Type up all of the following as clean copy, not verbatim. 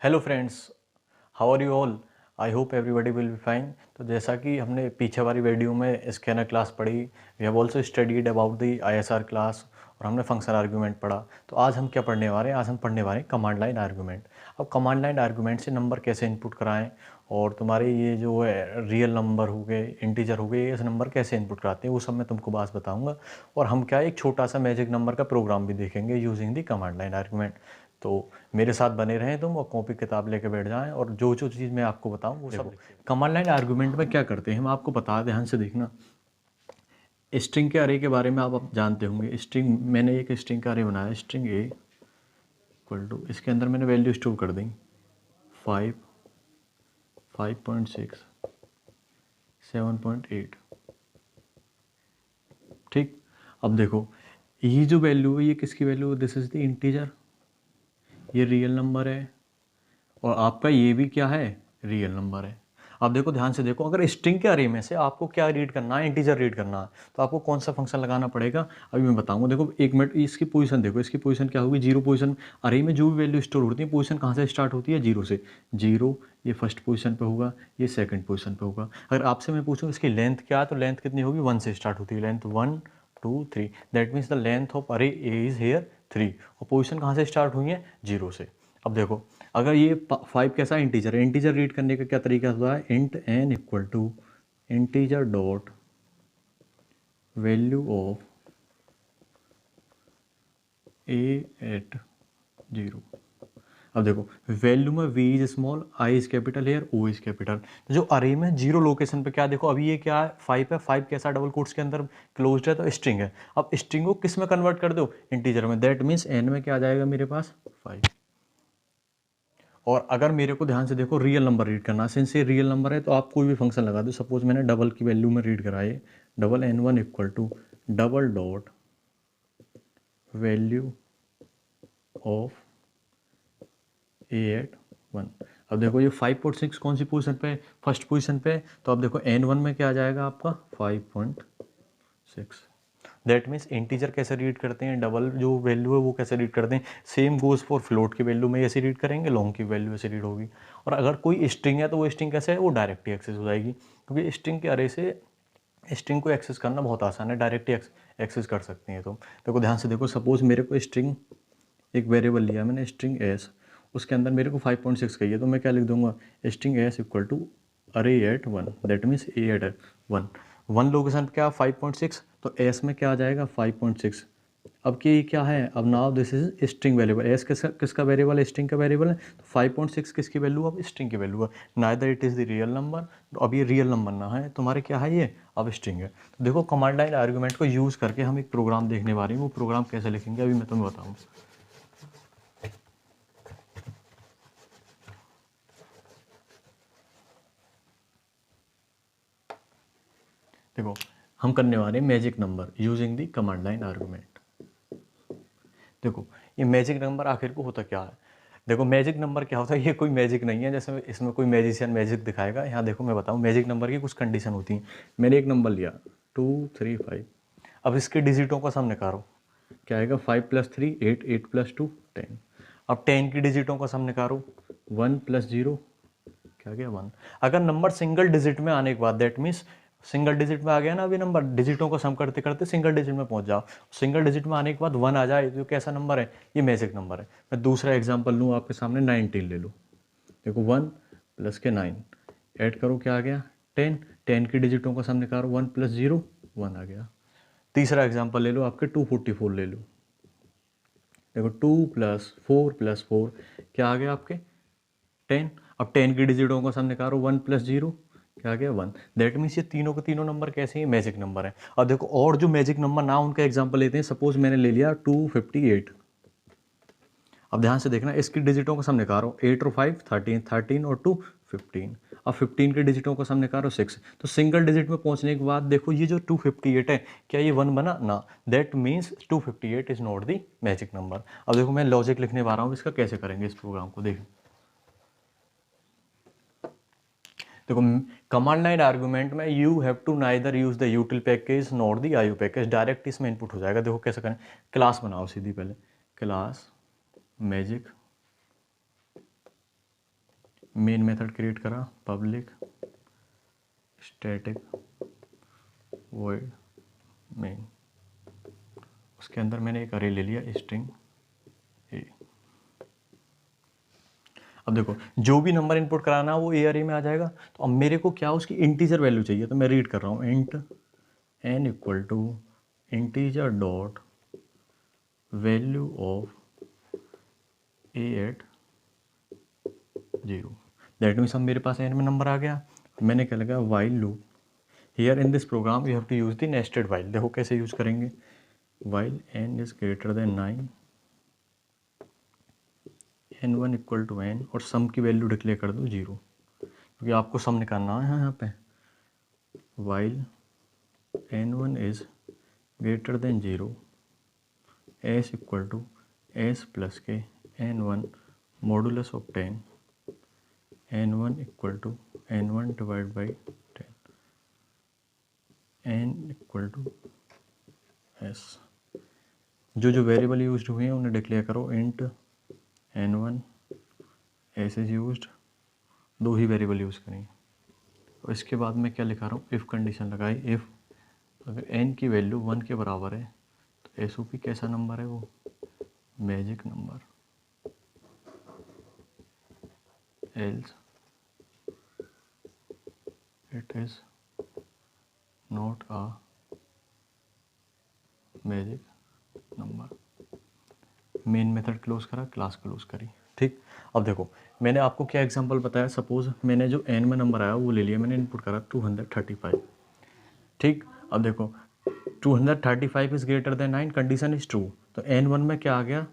Hello friends, how are you all. I hope everybody will be fine. तो जैसा कि हमने पीछे वाली वीडियो में स्कैनर क्लास पढ़ी, we have also studied about the ISR class और हमने फंक्शन आर्गूमेंट पढ़ा। तो आज हम क्या पढ़ने वाले हैं? आज हम पढ़ने वाले हैं कमांड लाइन आर्गूमेंट। अब कमांड लाइन आर्गूमेंट से नंबर कैसे इनपुट कराएं और तुम्हारे ये जो है रियल नंबर हो गए, इंटीजर हो गए, ये नंबर कैसे इनपुट कराते हैं वो सब मैं तुमको बात बताऊंगा। और हम क्या एक छोटा सा मैजिक नंबर का प्रोग्राम भी देखेंगे using the command line argument. तो मेरे साथ बने रहें तुम और कॉपी किताब लेके बैठ जाएं और जो जो चीज़ मैं आपको बताऊं वो सब। कमांड लाइन आर्गूमेंट में क्या करते हैं हम आपको बता, ध्यान से देखना। स्ट्रिंग के अरे के बारे में आप जानते होंगे। स्ट्रिंग, मैंने एक स्ट्रिंग का अरे बनाया, स्ट्रिंग ए इक्वल टू, इसके अंदर मैंने वैल्यू स्टोर कर दी 5, 5.6, 7.8। ठीक, अब देखो ये जो वैल्यू है ये किसकी वैल्यू है? दिस इज द इंटीजर, ये रियल नंबर है और आपका ये भी क्या है? रियल नंबर है। अब देखो ध्यान से देखो, अगर स्ट्रिंग के अरे में से आपको क्या रीड करना है? इंटीजर रीड करना है, तो आपको कौन सा फंक्शन लगाना पड़ेगा अभी मैं बताऊंगा। देखो एक मिनट, इसकी पोजीशन देखो, इसकी पोजीशन क्या होगी? Zero position. अरे में जो भी वैल्यू स्टोर होती है पोजीशन कहाँ से स्टार्ट होती है? जीरो से। जीरो ये फर्स्ट पोजीशन पे होगा, ये सेकंड पोजीशन पे होगा। अगर आपसे मैं पूछूं इसकी लेंथ क्या है, तो लेंथ कितनी होगी? 1 से स्टार्ट होती है length, 1 2 3। That means the length of अरे ए इज हेयर 3 और पोजीशन कहाँ से स्टार्ट हुई है? जीरो से। अब देखो अगर ये 5 कैसा इंटीजर है, इंटीजर रीड करने का क्या तरीका होता है? Int n equal to integer dot value of a at 0। अब देखो वैल्यू में v is small, i is capital here, o is capital. तो जो अरे में जीरो लोकेशन पे क्या देखो, अभी ये क्या है? 5 है। 5 कैसा? डबल कोट्स के अंदर क्लोज्ड है तो स्ट्रिंग है। अब स्ट्रिंग को किस में कन्वर्ट कर दो? इंटीजर में। दैट मीन्स n में क्या आ जाएगा मेरे पास? 5। और अगर मेरे को ध्यान से देखो रियल नंबर रीड करना, सिंस ये रियल नंबर है तो आप कोई भी फंक्शन लगा दो। सपोज मैंने डबल की वैल्यू में रीड कराए, double n1 equal to double dot value of A81। अब देखो ये 5.6 कौन सी पोजीशन पे? फर्स्ट पोजीशन पे। तो अब देखो n1 में क्या आ जाएगा आपका? 5.6। दैट मीन्स इंटीजर कैसे रीड करते हैं, डबल जो वैल्यू है वो कैसे रीड करते हैं? सेम गोज फॉर फ्लोट की वैल्यू में ऐसे रीड करेंगे, लॉन्ग की वैल्यू ऐसे रीड होगी। और अगर कोई स्ट्रिंग है तो वो स्ट्रिंग कैसे है? वो डायरेक्टली एक्सेस हो जाएगी, क्योंकि स्ट्रिंग के अरे से स्ट्रिंग को एक्सेस करना बहुत आसान है, डायरेक्टली एक्सेस कर सकती हैं। तो देखो ध्यान से देखो, सपोज मेरे को स्ट्रिंग, एक वेरिएबल लिया मैंने स्ट्रिंग एस, उसके अंदर मेरे को 5.6 चाहिए, तो मैं क्या लिख दूंगा? String s equal to array at 1। That means a at 1। 1 location पे क्या? 5.6। तो एस में क्या आ जाएगा? 5.6। अब कि क्या है? अब now this is string variable. S किसका किसका वेरिएबल है? स्ट्रिंग का वेरिएबल है। तो 5.6 किसकी वैल्यू? अब स्ट्रिंग की वैल्यू है। Neither it is the real number. तो अब ये रियल नंबर ना है तुम्हारे, क्या है ये? अब स्ट्रिंग है। तो देखो कमांड लाइन आर्गूमेंट को यूज़ करके हम एक प्रोग्राम देखने वाले हैं। वो प्रोग्राम कैसे लिखेंगे अभी मैं तुम्हें बताऊँ। देखो हम करने वाले हैं magic number using the command line argument. देखो ये मैजिक नंबर आखिर को होता क्या है? देखो मैजिक नंबर क्या होता है, ये कोई मैजिक नहीं है जैसे इसमें कोई मैजिशियन मैजिक दिखाएगा। यहाँ देखो मैं बताऊँ, मैजिक नंबर की कुछ कंडीशन होती हैं। मैंने एक नंबर लिया 2 3 5। अब इसके डिजिटों का सम निकालो, क्या आएगा? 5 + 3 8, 8 + 2 10। अब 10 की डिजिटों का सम निकालो, 1 + 0 क्या गया? 1। अगर नंबर सिंगल डिजिट में आने के बाद, दैट मीन्स सिंगल डिजिट में आ गया ना अभी नंबर, डिजिटों को सम करते करते सिंगल डिजिट में पहुंच जाओ। सिंगल डिजिट में आने के बाद 1 आ जाए तो कैसा नंबर है? ये मैजिक नंबर है। मैं दूसरा एग्जांपल लूँ आपके सामने, 19 ले लो। देखो 1 + के 9 ऐड करो, क्या आ गया? 10। 10 की डिजिटों का सम निकालो, 1 + 0 1 आ गया। तीसरा एग्जाम्पल ले लो आपके, 244 ले लो। देखो 2 + 4 + 4 क्या आ गया आपके? 10। अब 10 की डिजिटों का सम निकालो, 1 + 0 क्या आ गया? 1। दैट मीन्स ये तीनों के तीनों नंबर कैसे हैं? मैजिक नंबर है। अब देखो और जो मैजिक नंबर ना उनका एग्जांपल लेते हैं। सपोज मैंने ले लिया 258। अब ध्यान से देखना, इसकी डिजिटों का सम निकालो, 8 और 5 13, 13 और 2 15। अब 15 के डिजिटों का सम निकालो 6। तो सिंगल डिजिट में पहुंचने के बाद देखो ये जो 258 है, क्या ये 1 बना? ना। That means 258 is not the magic number. अब देखो मैं लॉजिक लिखने वाला हूँ, इसका कैसे करेंगे इस प्रोग्राम को, देखो। देखो कमांड लाइन आर्गूमेंट में you have to neither use the util package not the IO package. Direct इसमें इनपुट हो जाएगा। देखो कैसे करें, क्लास बनाओ सीधी, पहले class magic main method create करा, पब्लिक स्टैटिक वॉइड मेन, उसके अंदर मैंने एक अरे ले लिया स्ट्रिंग ए। अब देखो जो भी नंबर इनपुट कराना वो ए अरे में आ जाएगा। तो अब मेरे को क्या उसकी इंटीजर वैल्यू चाहिए, तो मैं रीड कर रहा हूँ int n equal to integer dot value of a at 0। That means अब मेरे पास एन में नंबर आ गया। मैंने क्या लगा while loop, here in this program you have to use the nested while. देखो कैसे यूज करेंगे, while n is greater than 9 n1 equal to n और सम की वैल्यू डिक्लेयर कर दो 0, क्योंकि आपको सम निकालना है यहाँ पे। While n1 is greater than 0 s equal to s plus के n1 modulus of 10 n1 equal to n1 divide by 10 n equal to s। जो वेरिएबल यूज हुए हैं उन्हें डिक्लेयर करो, int n1 s is used, 2 ही variable use करेंगे। और इसके बाद मैं क्या लिखा रहा हूँ, इफ़ कंडीशन लगाई, इफ़ अगर n की वैल्यू 1 के बराबर है तो SOP कैसा नंबर है, वो magic number, else it is not a magic number. Main method close करा, क्लास क्लोज करी। ठीक, अब देखो मैंने आपको क्या एग्जांपल बताया, सपोज मैंने जो n में नंबर आया वो ले लिया, मैंने इनपुट करा 235। ठीक, अब देखो 235 is greater than 9, condition is true, तो n1 में क्या आ गया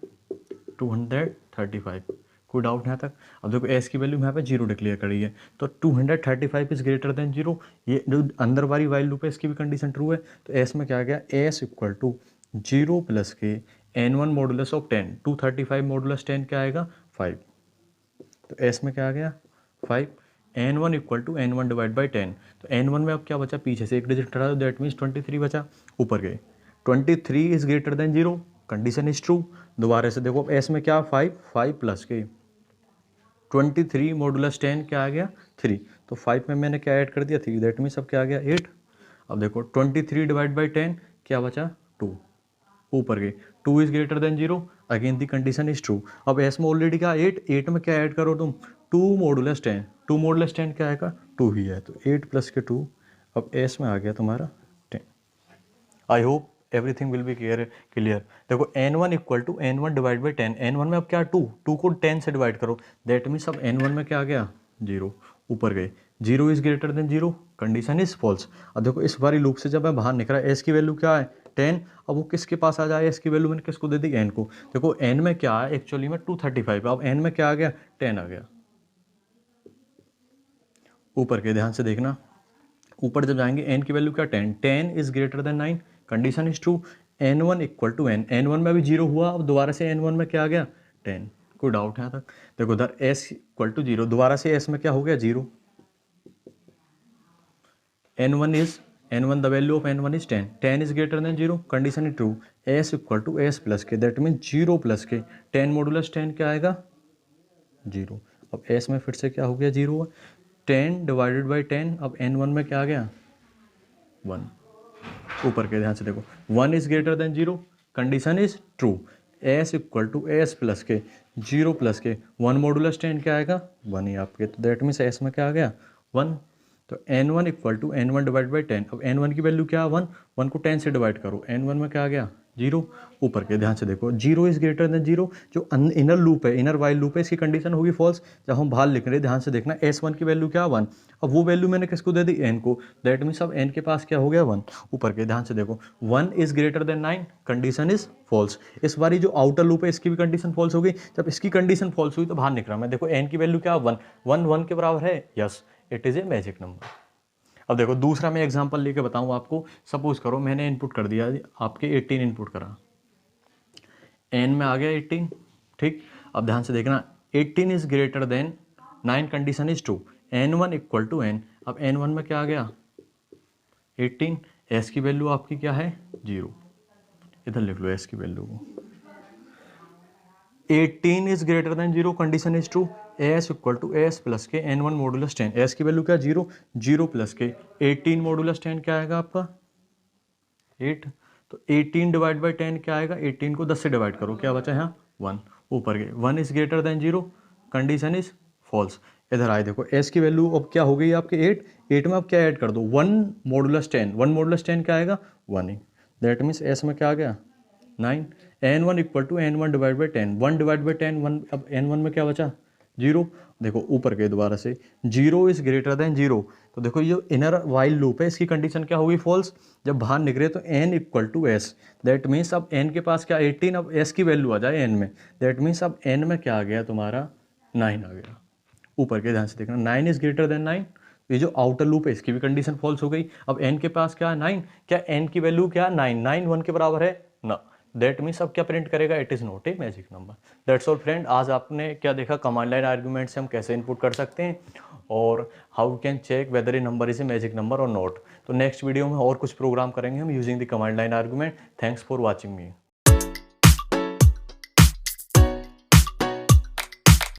235। कोई डाउट यहाँ तक। अब देखो s की वैल्यू यहाँ पे 0 डिक्लेयर करी है, तो 235 इज ग्रेटर देन 0, ये जो अंदर वाली वाइल लूप है इसकी भी कंडीशन ट्रू है। तो s में क्या आ गया, s इक्वल टू 0 प्लस के n1 मॉडुलस ऑफ 10, 235 मॉडुलस 10 क्या आएगा 5, तो s में क्या आ गया 5, n1 equal to n1 divide by 10। तो n1 में अब क्या बचा, पीछे से एक डिजिट हटा दो, दैट मीन्स 23 बचा। ऊपर गए 23 is greater than 0, condition is true. दोबारा से देखो s में क्या 5 प्लस के 23 मॉडुलस 10 क्या आ गया 3, तो 5 में मैंने क्या ऐड कर दिया 3, दैट मीन्स अब क्या आ गया 8। अब देखो 23 डिवाइड बाई 10 क्या बचा 2, ऊपर गए 2 is greater than 0, again the condition is true. अब एस में ऑलरेडी क्या 8 में क्या ऐड करो तुम 2 मॉडुलस 10, 2 मॉडुलस 10 क्या आएगा 2 ही है, तो 8 प्लस के 2, अब एस में आ गया तुम्हारा 10। I hope everything will be clear. देखो n1 equal to n1 divide by 10, n1 में अब क्या 2 को 10 से डिवाइड करो, दैट मीन्स अब n1 में क्या आ गया 0, ऊपर गए 0 is greater than 0, condition is false. अब देखो इस बारी लूप से जब मैं बाहर निकला, एस की वैल्यू क्या है 10, अब वो किसके पास आ जाए, एस की वैल्यू मैंने किसको दे दी n को। देखो n में क्या है एक्चुअली में 235, अब n में क्या आ गया 10 आ गया, ऊपर के ध्यान से देखना, ऊपर जब जाएंगे n की वैल्यू क्या 10 is greater than 9, condition is true. n1 equal to n1 में भी 0 हुआ, अब दोबारा से n1 में क्या आ गया 10। कोई डाउट यहाँ तक। देखो उधर s इक्वल टू 0, दोबारा से s में क्या हो गया 0, n1 the value of n1 is 10 is greater than 0, condition is true. s equal to s plus के, दैट मीन 0 प्लस के 10 मॉडुलस 10 क्या आएगा 0। अब s में फिर से क्या हो गया 0, 10 डिवाइडेड बाई 10, अब n1 में क्या आ गया 1, ऊपर के ध्यान से देखो 1 is greater than 0, condition is true. s equal to s plus के 0 प्लस के 1 मॉडुलस 10 क्या आएगा 1 ही आपके, तो दैट मीन्स s में क्या आ गया 1। तो n1 equal to n1 divide by 10, अब n1 की वैल्यू क्या है 1 को 10 से डिवाइड करो, n1 में क्या आ गया 0, ऊपर के ध्यान से देखो 0 इज ग्रेटर देन 0, जो इनर लूप है, इनर वाइल लूप है, इसकी कंडीशन होगी फॉल्स। जब हम बाहर लिख रहे हैं ध्यान से देखना, s1 की वैल्यू क्या 1, अब वो वैल्यू मैंने किसको दे दी n को, दैट मीन्स अब n के पास क्या हो गया 1, ऊपर के ध्यान से देखो 1 is greater than 9, condition is false. इस बारी जो आउटर लूप है इसकी भी कंडीशन फॉल्स हो गई, जब इसकी कंडीशन फॉल्स हुई तो बाहर निकला मैं, देखो n की वैल्यू क्या 1 के बराबर है, yes it is a magic number. अब देखो दूसरा मैं एग्जांपल लेके बताऊं आपको, सपोज करो मैंने इनपुट कर दिया आपके 18 इनपुट करा, n में आ गया 18, ठीक। अब ध्यान से देखना 18 is greater than 9, condition is true, n1 equal to n, अब n1 में क्या आ गया 18, s की वैल्यू आपकी क्या है 0, इधर लिख लो s की वैल्यू को, 18 is greater than 0, condition is true, S equal to S plus के n1 मॉडुलस 10, एस की वैल्यू क्या 0, 0 प्लस के 18 मॉडुलस 10 क्या आएगा आपका 8, तो 18 डिवाइड बाई 10 क्या आएगा, 18 को 10 से डिवाइड करो, क्या बचा यहाँ 1, ऊपर गए 1 is greater than 0, condition is false. इधर आए देखो एस की वैल्यू अब क्या हो गई आपके 8 में अब क्या ऐड कर दो 1 मॉडुलस 10, 1 मॉडुलस 10 क्या आएगा 1 ही, दैट मीन्स एस में क्या आ गया 9, n1 equal to n1 divide by 10, 1 divide by 10 1, अब n1 में क्या बचा 0, देखो ऊपर के दोबारा से 0 इज ग्रेटर देन 0, तो देखो ये इनर वाइल लूप है, इसकी कंडीशन क्या होगी फॉल्स, जब बाहर निकले तो n equal to S, that means अब n के पास क्या 18, अब s की वैल्यू आ जाए n में, दैट मीन्स अब n में क्या आ गया तुम्हारा 9 आ गया, ऊपर के ध्यान से देखना 9 इज ग्रेटर देन 9, ये जो आउटर लूप है इसकी भी कंडीशन फॉल्स हो गई, अब n के पास क्या है 9, क्या n की वैल्यू क्या 9, 9 1 के बराबर है ना, दैट मीन्स अब क्या प्रिंट करेगा, it is not a magic number. That's all friend, आज आपने क्या देखा कमांड लाइन आर्गूमेंट से हम कैसे इनपुट कर सकते हैं और how you can check whether a number is a magic number और नॉट। तो नेक्स्ट वीडियो में और कुछ प्रोग्राम करेंगे हम using the command line argument. Thanks for watching me.